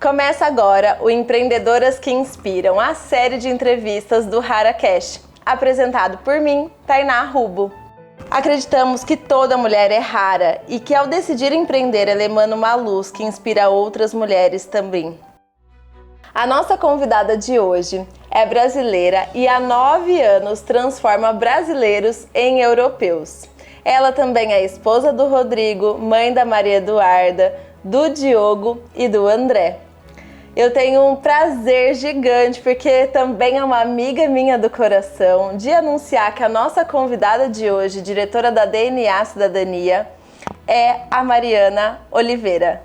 Começa agora o Empreendedoras que Inspiram, a série de entrevistas do HaraCast, apresentado por mim, Tainá Rubo. Acreditamos que toda mulher é rara e que ao decidir empreender ela emana uma luz que inspira outras mulheres também. A nossa convidada de hoje é brasileira e há 9 anos transforma brasileiros em europeus. Ela também é esposa do Rodrigo, mãe da Maria Eduarda, do Diogo e do André. Eu tenho um prazer gigante, porque também é uma amiga minha do coração, de anunciar que a nossa convidada de hoje, diretora da DNA Cidadania, é a Mariana Oliveira.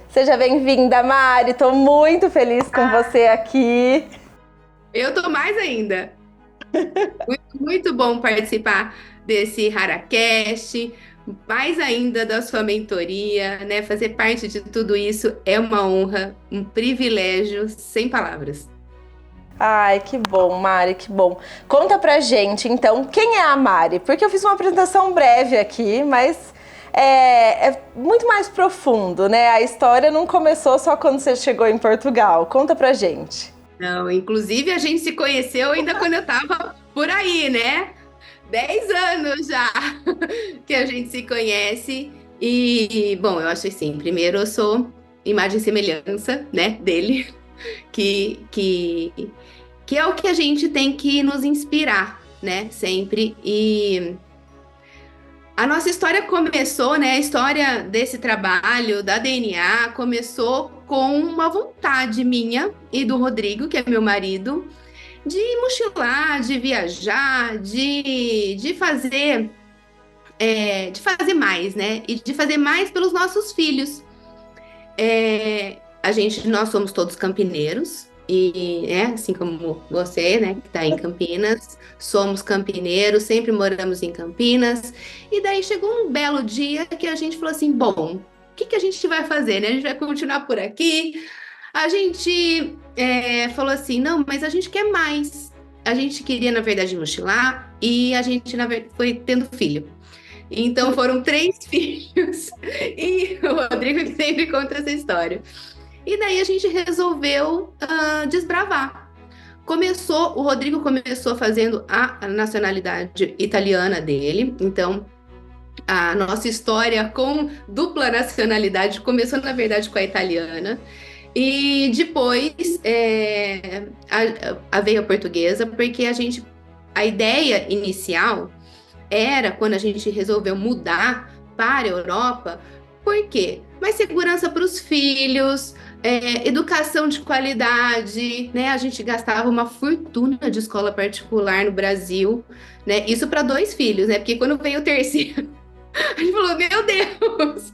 Seja bem-vinda, Mari, estou muito feliz com você aqui. Eu tô mais ainda. Muito bom participar desse HaraCast, mais ainda da sua mentoria, né? Fazer parte de tudo isso é uma honra, um privilégio, sem palavras. Ai, que bom, Mari, que bom. Conta pra gente, então, quem é a Mari? Porque eu fiz uma apresentação breve aqui, mas é muito mais profundo, né? A história não começou só quando você chegou em Portugal. Conta pra gente. Não, inclusive a gente se conheceu ainda quando eu tava por aí, né? 10 anos já que a gente se conhece. E, bom, eu acho assim, primeiro eu sou imagem e semelhança, né, dele, que é o que a gente tem que nos inspirar, né, sempre. E a nossa história começou, né, a história desse trabalho da DNA começou com uma vontade minha e do Rodrigo, que é meu marido, de mochilar, de viajar, de fazer mais, né? E de fazer mais pelos nossos filhos. Nós somos todos campineiros, e assim como você, né, que está em Campinas, somos campineiros, sempre moramos em Campinas. E daí chegou um belo dia que a gente falou assim: bom, o que a gente vai fazer, né? A gente vai continuar por aqui. A gente falou assim: não, mas a gente quer mais. A gente queria, na verdade, mochilar, e a gente, na verdade, foi tendo filho. Então foram 3 filhos, e o Rodrigo que sempre conta essa história. E daí a gente resolveu desbravar. O Rodrigo começou fazendo a nacionalidade italiana dele, então a nossa história com dupla nacionalidade começou, na verdade, com a italiana. E depois veio a portuguesa, porque a ideia inicial era, quando a gente resolveu mudar para a Europa, por quê? Mais segurança para os filhos, educação de qualidade, né? A gente gastava uma fortuna de escola particular no Brasil, né? Isso para 2 filhos, né? Porque quando veio o terceiro, a gente falou: meu Deus!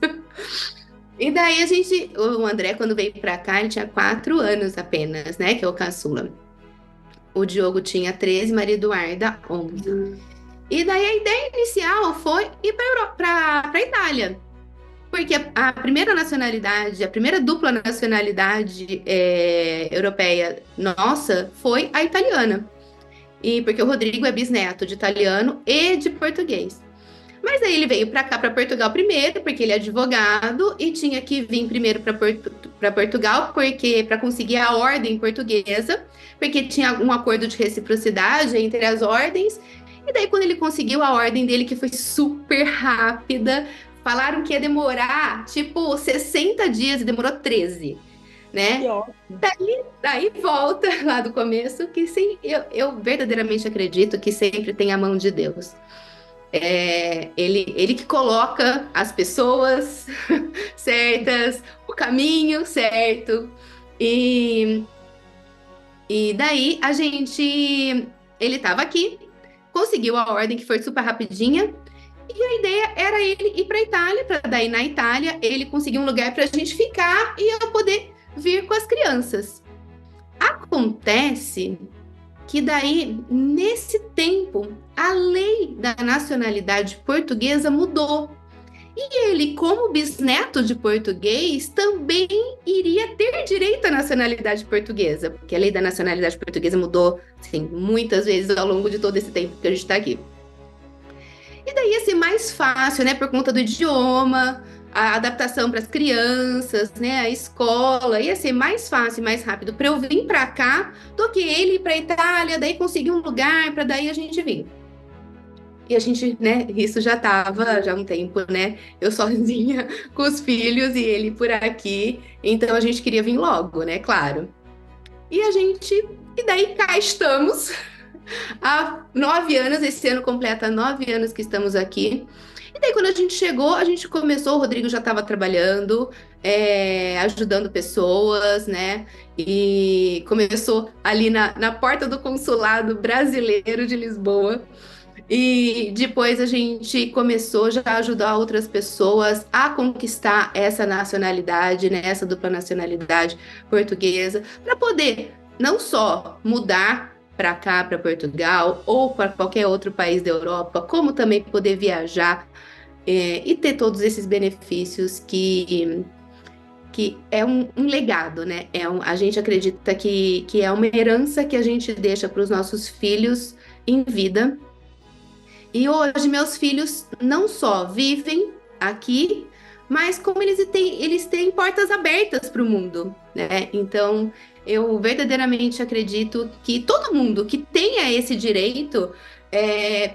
E daí o André, quando veio para cá, ele tinha 4 anos apenas, né? Que é o caçula. O Diogo tinha 13, Maria Eduarda 11. E daí a ideia inicial foi ir para a Itália. Porque a primeira nacionalidade, a primeira dupla nacionalidade europeia nossa foi a italiana. E porque o Rodrigo é bisneto de italiano e de português. Mas aí ele veio para cá, para Portugal primeiro, porque ele é advogado e tinha que vir primeiro para Portugal, porque para conseguir a ordem portuguesa, porque tinha um acordo de reciprocidade entre as ordens. E daí, quando ele conseguiu a ordem dele, que foi super rápida, falaram que ia demorar tipo 60 dias e demorou 13, né? Daí volta lá do começo, que sim, eu verdadeiramente acredito que sempre tem a mão de Deus. Ele que coloca as pessoas certas, o caminho certo. E daí ele estava aqui, conseguiu a ordem, que foi super rapidinha, e a ideia era ele ir para a Itália, para daí na Itália ele conseguir um lugar para a gente ficar e eu poder vir com as crianças. Acontece que daí, nesse tempo, a lei da nacionalidade portuguesa mudou. E ele, como bisneto de português, também iria ter direito à nacionalidade portuguesa, porque a lei da nacionalidade portuguesa mudou, assim, muitas vezes ao longo de todo esse tempo que a gente está aqui. E daí ia ser mais fácil, né, por conta do idioma, a adaptação para as crianças, né, a escola, ia ser mais fácil e mais rápido para eu vir para cá do que ele ir para a Itália, daí conseguir um lugar para daí a gente vir. E a gente, né, isso já estava já há um tempo, né, eu sozinha com os filhos e ele por aqui, então a gente queria vir logo, né, claro. E daí cá estamos, há 9 anos, esse ano completa 9 anos que estamos aqui. E daí, quando a gente chegou, a gente começou, o Rodrigo já estava trabalhando, ajudando pessoas, né? E começou ali na porta do consulado brasileiro de Lisboa. E depois a gente começou já a ajudar outras pessoas a conquistar essa nacionalidade, né? Essa dupla nacionalidade portuguesa, para poder não só mudar para cá, para Portugal, ou para qualquer outro país da Europa, como também poder viajar e ter todos esses benefícios que é um legado, né? A gente acredita que é uma herança que a gente deixa para os nossos filhos em vida. E hoje meus filhos não só vivem aqui, mas como eles têm portas abertas para o mundo, né? Então, eu verdadeiramente acredito que todo mundo que tenha esse direito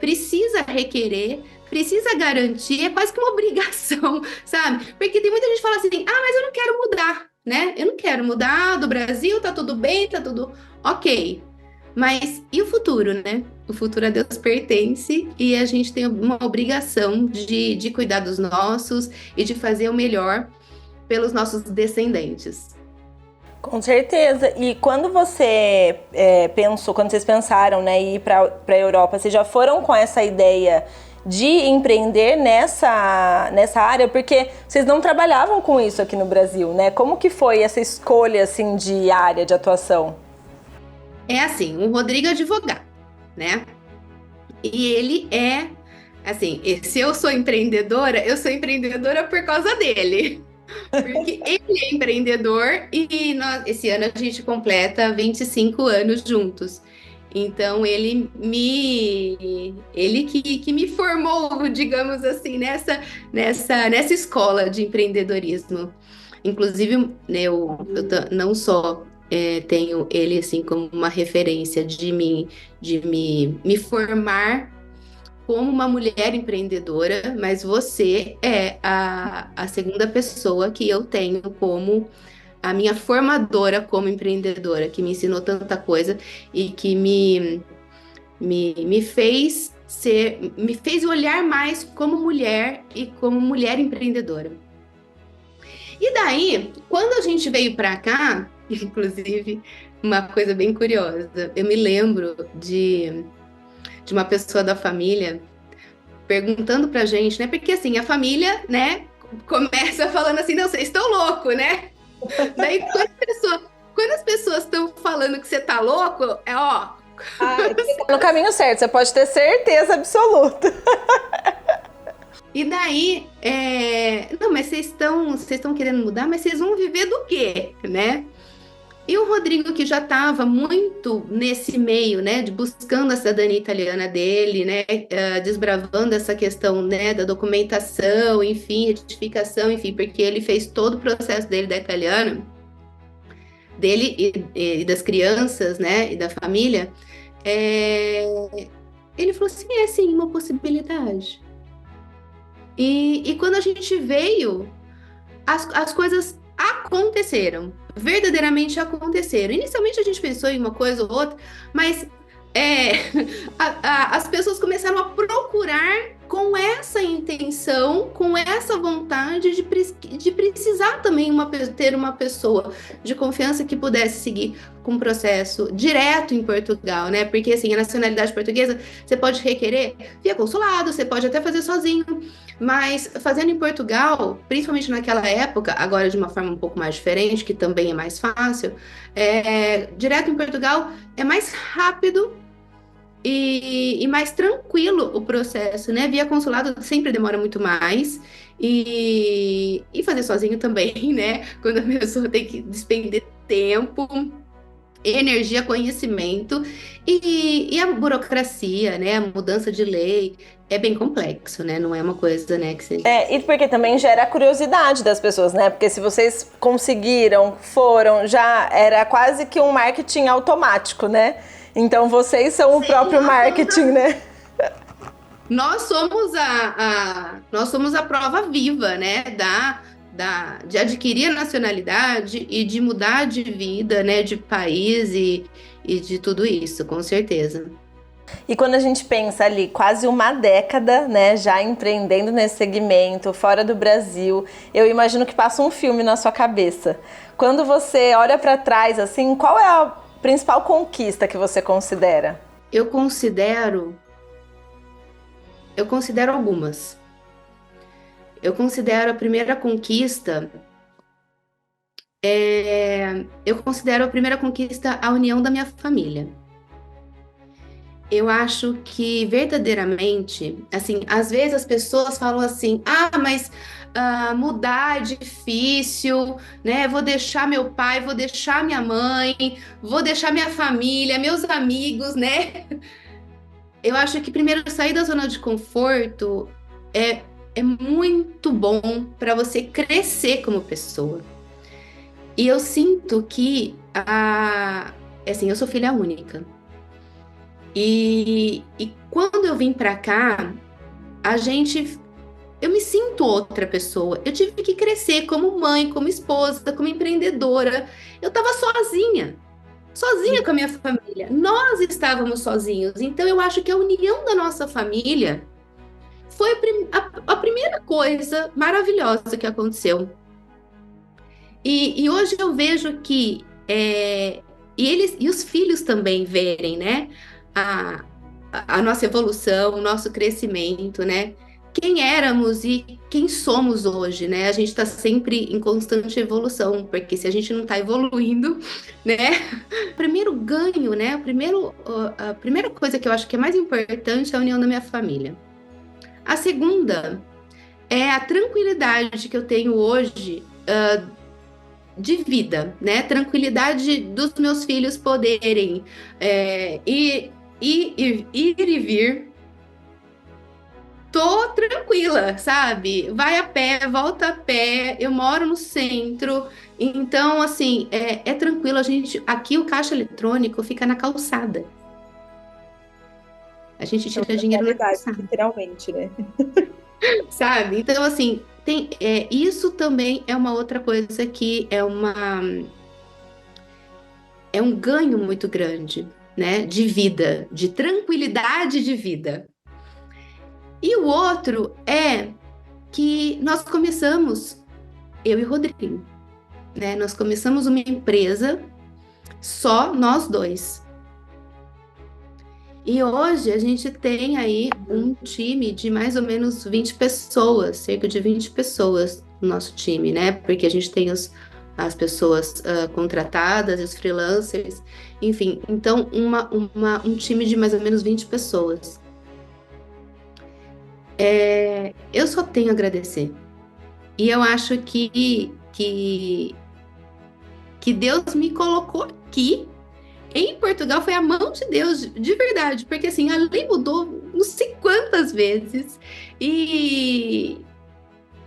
precisa requerer, precisa garantir, é quase que uma obrigação, sabe? Porque tem muita gente que fala assim, mas eu não quero mudar, né? Eu não quero mudar do Brasil, tá tudo bem, tá tudo ok. Mas e o futuro, né? O futuro a Deus pertence e a gente tem uma obrigação de cuidar dos nossos e de fazer o melhor pelos nossos descendentes. Com certeza. E quando você quando vocês pensaram, né, ir para a Europa, vocês já foram com essa ideia de empreender nessa área? Porque vocês não trabalhavam com isso aqui no Brasil, né? Como que foi essa escolha, assim, de área de atuação? É assim, o Rodrigo é advogado, né? E ele assim, se eu sou empreendedora por causa dele. Porque ele é empreendedor e esse ano a gente completa 25 anos juntos. Então, ele que me formou, digamos assim, nessa escola de empreendedorismo. Inclusive, né, eu não só tenho ele assim como uma referência de me formar como uma mulher empreendedora, mas você é a segunda pessoa que eu tenho como a minha formadora como empreendedora, que me ensinou tanta coisa e que me fez olhar mais como mulher e como mulher empreendedora. E daí, quando a gente veio para cá, inclusive, uma coisa bem curiosa, eu me lembro de uma pessoa da família perguntando pra gente, né? Porque assim, a família, né, começa falando assim, não, vocês estão loucos, né? Daí, quando as pessoas estão falando que você tá louco, você tá no caminho certo, você pode ter certeza absoluta. E daí, não, mas vocês estão querendo mudar, mas vocês vão viver do quê, né? E o Rodrigo, que já estava muito nesse meio, né, de buscando a cidadania italiana dele, né, desbravando essa questão, né, da documentação, enfim, retificação, enfim, porque ele fez todo o processo dele da italiana, dele e das crianças, né, e da família, ele falou assim, sim, uma possibilidade. E quando a gente veio, as coisas aconteceram, verdadeiramente aconteceram. Inicialmente a gente pensou em uma coisa ou outra, mas as pessoas começaram a procurar com essa intenção, com essa vontade de precisar também ter uma pessoa de confiança que pudesse seguir com o processo direto em Portugal, né? Porque assim, a nacionalidade portuguesa você pode requerer via consulado, você pode até fazer sozinho, mas fazendo em Portugal, principalmente naquela época, agora de uma forma um pouco mais diferente, que também é mais fácil, direto em Portugal é mais rápido e mais tranquilo o processo, né? Via consulado sempre demora muito mais e fazer sozinho também, né? Quando a pessoa tem que despender tempo energia, conhecimento e a burocracia, né? A mudança de lei é bem complexo, né? Não é uma coisa, né, que você... E porque também gera a curiosidade das pessoas, né? Porque se vocês conseguiram, foram, já era quase que um marketing automático, né? Então vocês são o próprio marketing, né? Nós somos a prova viva, né, de adquirir a nacionalidade e de mudar de vida, né, de país e de tudo isso, com certeza. E quando a gente pensa ali, quase uma década, né, já empreendendo nesse segmento, fora do Brasil, eu imagino que passa um filme na sua cabeça. Quando você olha para trás, assim, qual é a principal conquista que você considera? Eu considero algumas. Eu considero a primeira conquista, eu considero a primeira conquista a união da minha família. Eu acho que verdadeiramente, assim, às vezes as pessoas falam assim, mas mudar é difícil, né? Vou deixar meu pai, vou deixar minha mãe, vou deixar minha família, meus amigos, né? Eu acho que primeiro sair da zona de conforto é, é muito bom para você crescer como pessoa. E eu sinto que, assim, eu sou filha única. E quando eu vim para cá, eu me sinto outra pessoa. Eu tive que crescer como mãe, como esposa, como empreendedora. Eu estava sozinha com a minha família. Nós estávamos sozinhos. Então eu acho que a união da nossa família foi a primeira coisa maravilhosa que aconteceu. E hoje eu vejo que e os filhos também verem, né? A, a nossa evolução, o nosso crescimento, né? Quem éramos e quem somos hoje, né? A gente está sempre em constante evolução, porque se a gente não está evoluindo, né? O primeiro ganho, né? A primeira coisa que eu acho que é mais importante é a união da minha família. A segunda é a tranquilidade que eu tenho hoje de vida, né? Tranquilidade dos meus filhos poderem ir e vir. Tô tranquila, sabe? Vai a pé, volta a pé. Eu moro no centro, então assim é tranquilo. Aqui o caixa eletrônico fica na calçada. A gente tira dinheiro na calçada, literalmente, né? sabe? Então assim isso também é uma outra coisa que é um ganho muito grande, né? De vida, de tranquilidade de vida. E o outro é que nós começamos, eu e Rodrigo, né? Nós começamos uma empresa, só nós dois. E hoje a gente tem aí um time de mais ou menos 20 pessoas, cerca de 20 pessoas no nosso time, né? Porque a gente tem as pessoas contratadas, os freelancers, enfim. Então, um time de mais ou menos 20 pessoas. Eu só tenho a agradecer. E eu acho que Deus me colocou aqui em Portugal, foi a mão de Deus, de verdade, porque assim, a lei mudou não sei quantas vezes e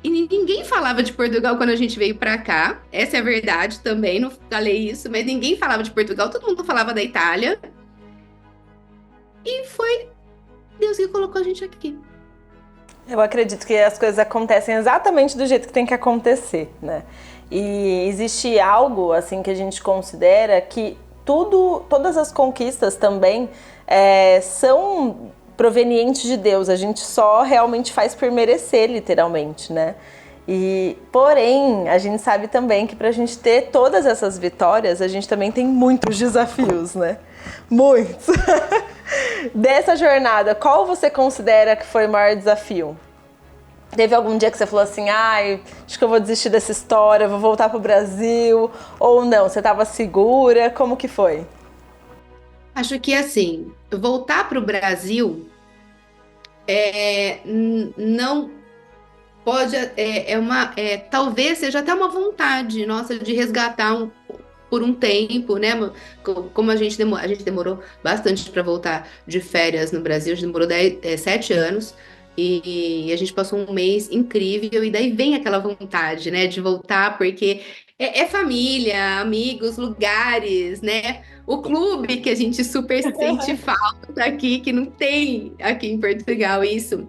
ninguém falava de Portugal quando a gente veio para cá. Essa é a verdade também, não falei isso, mas ninguém falava de Portugal, todo mundo falava da Itália. E foi Deus que colocou a gente aqui. Eu acredito que as coisas acontecem exatamente do jeito que tem que acontecer, né? E existe algo, assim, que a gente considera que todas as conquistas também são provenientes de Deus. A gente só realmente faz por merecer, literalmente, né? Porém, a gente sabe também que pra gente ter todas essas vitórias, a gente também tem muitos desafios, né? Muitos! Dessa jornada, qual você considera que foi o maior desafio? Teve algum dia que você falou assim, acho que eu vou desistir dessa história, vou voltar pro Brasil, ou não, você estava segura, como que foi? Acho que assim, voltar para o Brasil não pode, talvez seja até uma vontade nossa de resgatar por um tempo, né? Como a gente demorou bastante para voltar de férias no Brasil, a gente demorou 7 anos. E a gente passou um mês incrível, e daí vem aquela vontade, né, de voltar, porque é família, amigos, lugares, né? O clube que a gente super sente falta aqui, que não tem aqui em Portugal isso.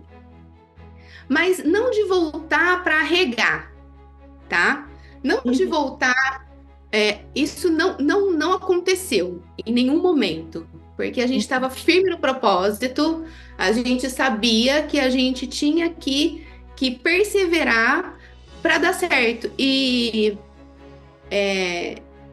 Mas não de voltar para regar, tá? Não de voltar. Isso não aconteceu em nenhum momento, porque a gente estava firme no propósito, a gente sabia que a gente tinha que perseverar para dar certo. E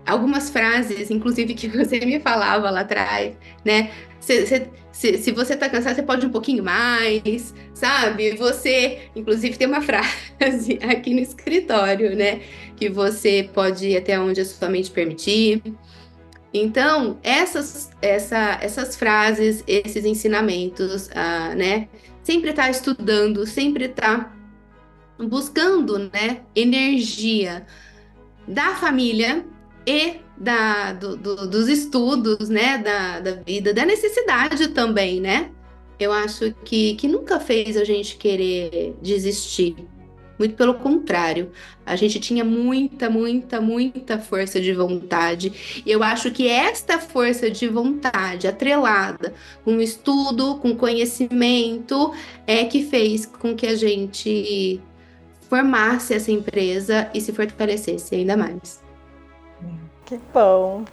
algumas frases, inclusive, que você me falava lá atrás, né? Se você tá cansado, você pode um pouquinho mais, sabe? Você, inclusive, tem uma frase aqui no escritório, né? Que você pode ir até onde a sua mente permitir. Então, essas frases, esses ensinamentos, né? Sempre tá estudando, sempre tá buscando, né? Energia da família e dos estudos, né, da vida, da necessidade também, né? Eu acho que nunca fez a gente querer desistir. Muito pelo contrário, a gente tinha muita, muita, muita força de vontade. E eu acho que esta força de vontade, atrelada com estudo, com conhecimento, é que fez com que a gente formasse essa empresa e se fortalecesse ainda mais. Que bom!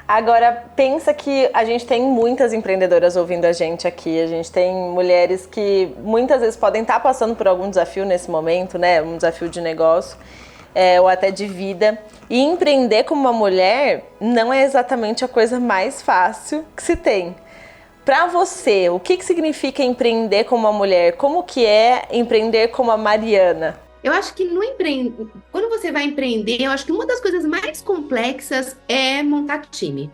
Agora, pensa que a gente tem muitas empreendedoras ouvindo a gente aqui. A gente tem mulheres que muitas vezes podem estar passando por algum desafio nesse momento, né? Um desafio de negócio, ou até de vida. E empreender como uma mulher não é exatamente a coisa mais fácil que se tem. Para você, o que significa empreender como uma mulher? Como que é empreender como a Mariana? Eu acho que quando você vai empreender, eu acho que uma das coisas mais complexas é montar time.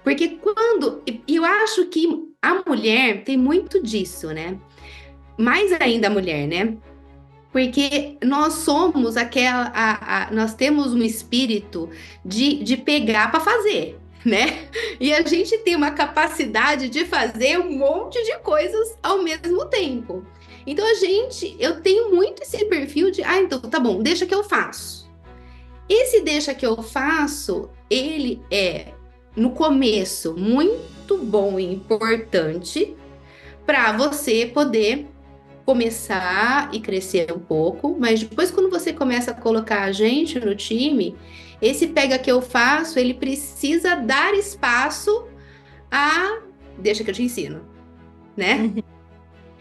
Porque eu acho que a mulher tem muito disso, né? Mais ainda a mulher, né? Porque nós somos nós temos um espírito de pegar para fazer, né? E a gente tem uma capacidade de fazer um monte de coisas ao mesmo tempo. Então eu tenho muito esse perfil de, então tá bom, deixa que eu faço. Esse deixa que eu faço, ele é, no começo, muito bom e importante para você poder começar e crescer um pouco, mas depois quando você começa a colocar a gente no time, esse pega que eu faço, ele precisa dar espaço deixa que eu te ensino, né?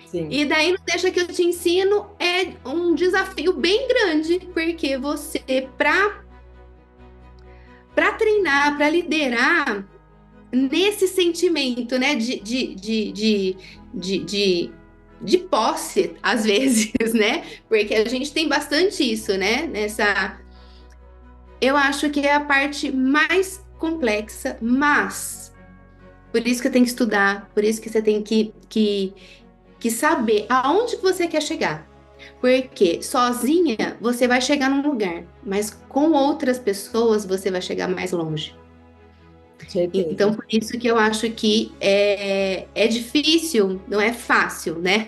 Sim. E daí, no Deixa que eu te ensino, é um desafio bem grande, porque você, para treinar, para liderar nesse sentimento, né, de posse, às vezes, né? Porque a gente tem bastante isso, né? Eu acho que é a parte mais complexa, mas por isso que eu tenho que estudar, por isso que você tem que saber aonde você quer chegar. Porque sozinha você vai chegar num lugar, mas com outras pessoas você vai chegar mais longe. Então, por isso que eu acho que é difícil, não é fácil, né?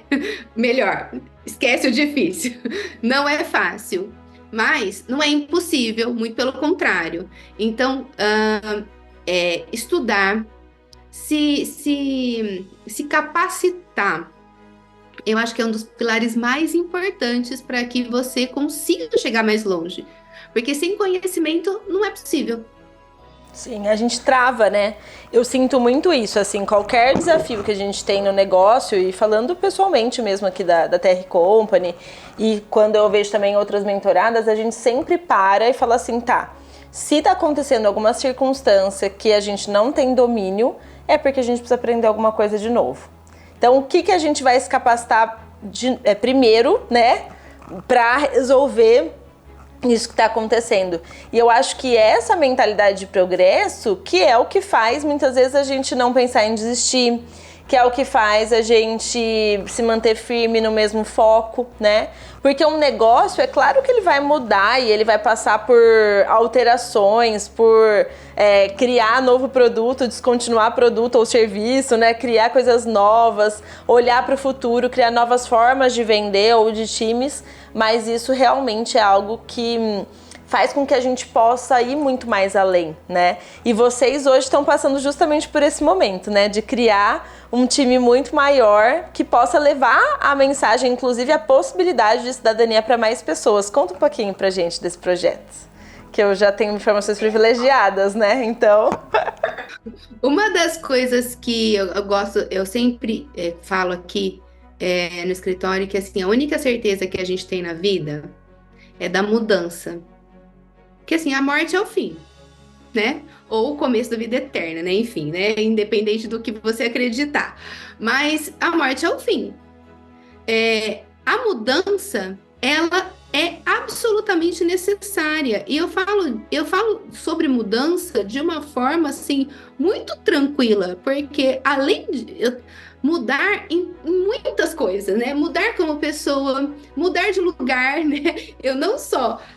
Melhor, esquece o difícil. Não é fácil, mas não é impossível, muito pelo contrário. Então, estudar, se capacitar, eu acho que é um dos pilares mais importantes para que você consiga chegar mais longe. Porque sem conhecimento não é possível. Sim, a gente trava, né? Eu sinto muito isso, assim, qualquer desafio que a gente tem no negócio, e falando pessoalmente mesmo aqui da TR Company, e quando eu vejo também outras mentoradas, a gente sempre para e fala assim, tá, se tá acontecendo alguma circunstância que a gente não tem domínio, é porque a gente precisa aprender alguma coisa de novo. Então, o que a gente vai se capacitar primeiro, né, para resolver isso que está acontecendo? E eu acho que essa mentalidade de progresso que é o que faz muitas vezes a gente não pensar em desistir, que é o que faz a gente se manter firme no mesmo foco, né? Porque um negócio, é claro que ele vai mudar e ele vai passar por alterações, por criar novo produto, descontinuar produto ou serviço, né? Criar coisas novas, olhar para o futuro, criar novas formas de vender ou de times, mas isso realmente é algo que faz com que a gente possa ir muito mais além, né? E vocês hoje estão passando justamente por esse momento, né? De criar um time muito maior que possa levar a mensagem, inclusive a possibilidade de cidadania para mais pessoas. Conta um pouquinho pra gente desse projeto, que eu já tenho informações privilegiadas, né? Então... Uma das coisas que eu gosto, eu sempre falo aqui no escritório, que assim, a única certeza que a gente tem na vida é da mudança. Porque assim, a morte é o fim, né? Ou o começo da vida eterna, né? Enfim, né? Independente do que você acreditar. Mas a morte é o fim. A mudança, ela é absolutamente necessária. E eu falo sobre mudança de uma forma, assim, muito tranquila. Porque além de mudar em muitas coisas, né? Mudar como pessoa, mudar de lugar, né?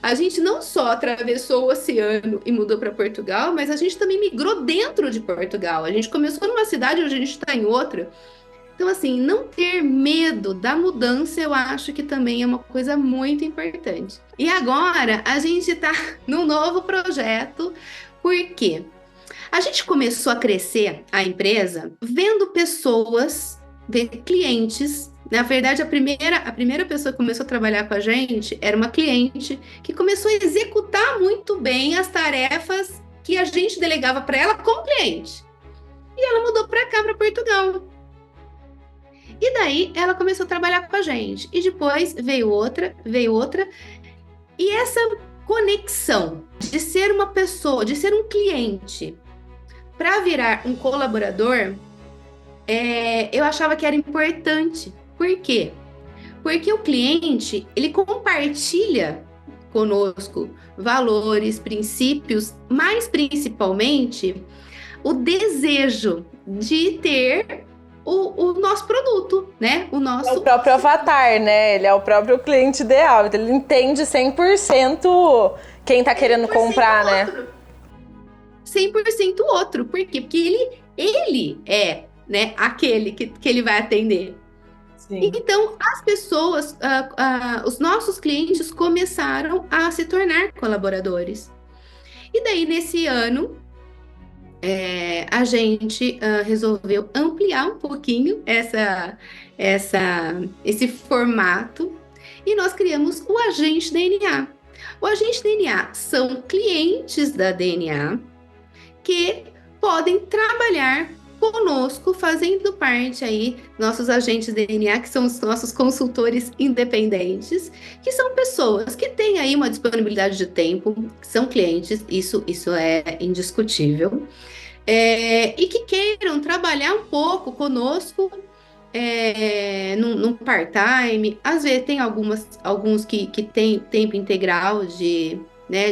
A gente não só atravessou o oceano e mudou para Portugal, mas a gente também migrou dentro de Portugal. A gente começou numa cidade, hoje a gente está em outra. Então, assim, não ter medo da mudança, eu acho que também é uma coisa muito importante. E agora, a gente está num novo projeto, por quê? A gente começou a crescer a empresa vendo pessoas, vendo clientes. Na verdade, a primeira pessoa que começou a trabalhar com a gente era uma cliente que começou a executar muito bem as tarefas que a gente delegava para ela como cliente. E ela mudou para cá, para Portugal. E daí ela começou a trabalhar com a gente. E depois veio outra. E essa conexão de ser uma pessoa, de ser um cliente, para virar um colaborador, eu achava que era importante. Por quê? Porque o cliente, ele compartilha conosco valores, princípios, mas principalmente o desejo de ter o nosso produto, né? É o próprio avatar, né? Ele é o próprio cliente ideal. Ele entende 100% quem tá querendo comprar, outro. Né? 100% outro. Por quê? Porque ele é, né, aquele que ele vai atender. Sim. Então, as pessoas, os nossos clientes começaram a se tornar colaboradores. E daí, nesse ano, a gente resolveu ampliar um pouquinho esse formato e nós criamos o Agente DNA. O Agente DNA são clientes da DNA que podem trabalhar conosco, fazendo parte aí, nossos agentes DNA, que são os nossos consultores independentes, que são pessoas que têm aí uma disponibilidade de tempo, que são clientes, isso é indiscutível, e que queiram trabalhar um pouco conosco num part-time. Às vezes tem alguns que têm tempo integral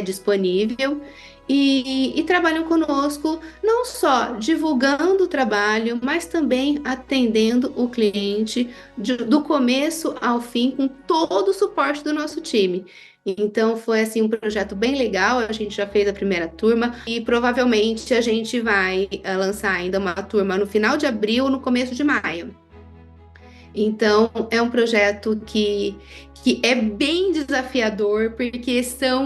disponível, e trabalham conosco, não só divulgando o trabalho, mas também atendendo o cliente do começo ao fim, com todo o suporte do nosso time. Então, foi assim um projeto bem legal. A gente já fez a primeira turma e provavelmente a gente vai lançar ainda uma turma no final de abril, no começo de maio. Então, é um projeto que é bem desafiador, porque são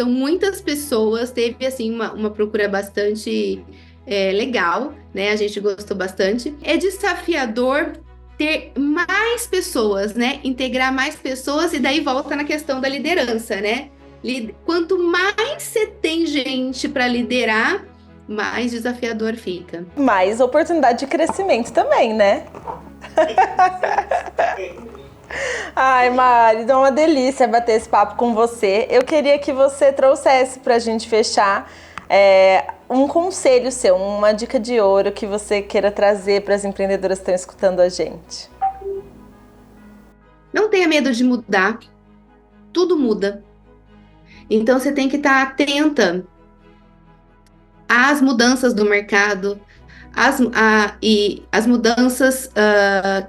muitas pessoas. Teve assim uma procura bastante legal, né? A gente gostou bastante. É desafiador ter mais pessoas, né? Integrar mais pessoas, e daí volta na questão da liderança, né? Quanto mais você tem gente para liderar, mais desafiador fica. Mais oportunidade de crescimento também, né? Ai, Mari, é uma delícia bater esse papo com você. Eu queria que você trouxesse pra gente fechar um conselho seu, uma dica de ouro que você queira trazer para as empreendedoras que estão escutando a gente. Não tenha medo de mudar. Tudo muda. Então você tem que estar atenta às mudanças do mercado, e as mudanças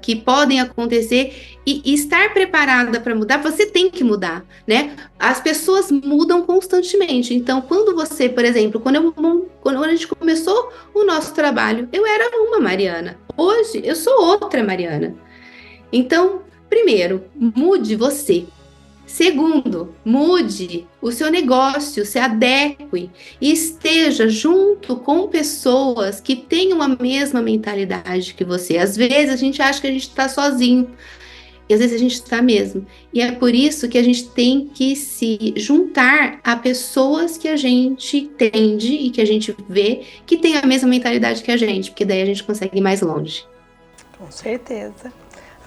que podem acontecer e estar preparada para mudar, você tem que mudar, né? As pessoas mudam constantemente. Então, quando você, por exemplo, quando a gente começou o nosso trabalho, eu era uma Mariana. Hoje, eu sou outra Mariana. Então, primeiro, mude você. Segundo, mude o seu negócio, se adeque e esteja junto com pessoas que tenham a mesma mentalidade que você. Às vezes a gente acha que a gente está sozinho, e às vezes a gente está mesmo. E é por isso que a gente tem que se juntar a pessoas que a gente entende e que a gente vê que tem a mesma mentalidade que a gente, porque daí a gente consegue ir mais longe. Com certeza.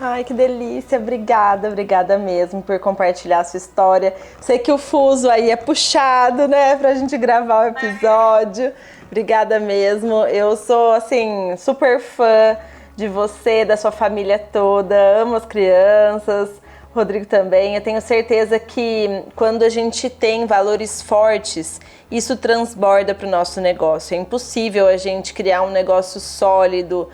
Ai, que delícia, obrigada mesmo por compartilhar a sua história. Sei que o fuso aí é puxado, né, pra gente gravar o episódio. Obrigada mesmo. Eu sou, assim, super fã de você, da sua família toda, amo as crianças, Rodrigo também. Eu tenho certeza que quando a gente tem valores fortes, isso transborda para o nosso negócio. É impossível a gente criar um negócio sólido,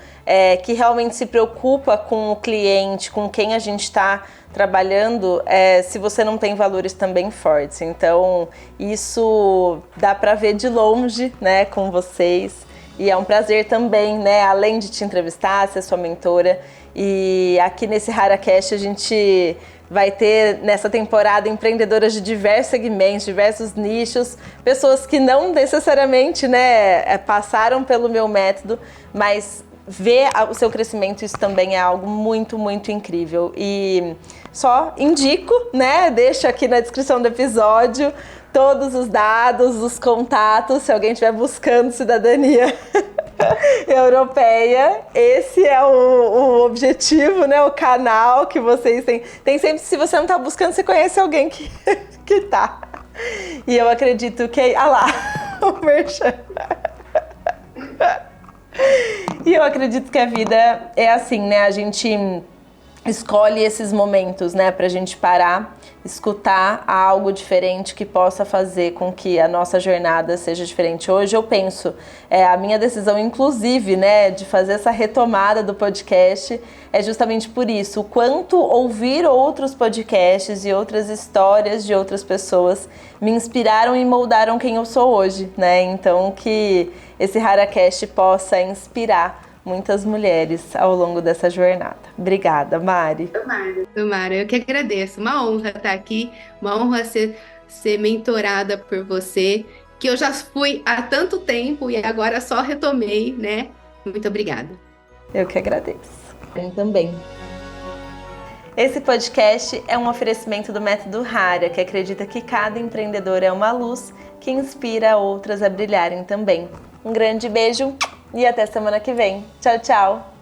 que realmente se preocupa com o cliente, com quem a gente está trabalhando, se você não tem valores também fortes. Então, isso dá para ver de longe, né, com vocês. E é um prazer também, né, além de te entrevistar, ser sua mentora. E aqui nesse HaraCast a gente vai ter nessa temporada empreendedoras de diversos segmentos, diversos nichos, pessoas que não necessariamente, né, passaram pelo meu método, mas ver o seu crescimento, isso também é algo muito, muito incrível. E só indico, né, deixo aqui na descrição do episódio todos os dados, os contatos, se alguém estiver buscando cidadania europeia, esse é o objetivo, né? O canal que vocês têm. Tem sempre, se você não está buscando, você conhece alguém que tá. E eu acredito que... Ah lá, o merchan. E eu acredito que a vida é assim, né? A gente escolhe esses momentos, né, pra gente parar, escutar algo diferente que possa fazer com que a nossa jornada seja diferente. Hoje eu penso, a minha decisão, inclusive, né, de fazer essa retomada do podcast é justamente por isso, o quanto ouvir outros podcasts e outras histórias de outras pessoas me inspiraram e moldaram quem eu sou hoje, né? Então que esse HaraCast possa inspirar muitas mulheres ao longo dessa jornada. Obrigada, Mari. Tomara, eu que agradeço. Uma honra estar aqui, uma honra ser mentorada por você, que eu já fui há tanto tempo e agora só retomei, né? Muito obrigada. Eu que agradeço. Eu também. Esse podcast é um oferecimento do Método Hara, que acredita que cada empreendedor é uma luz que inspira outras a brilharem também. Um grande beijo e até semana que vem. Tchau, tchau!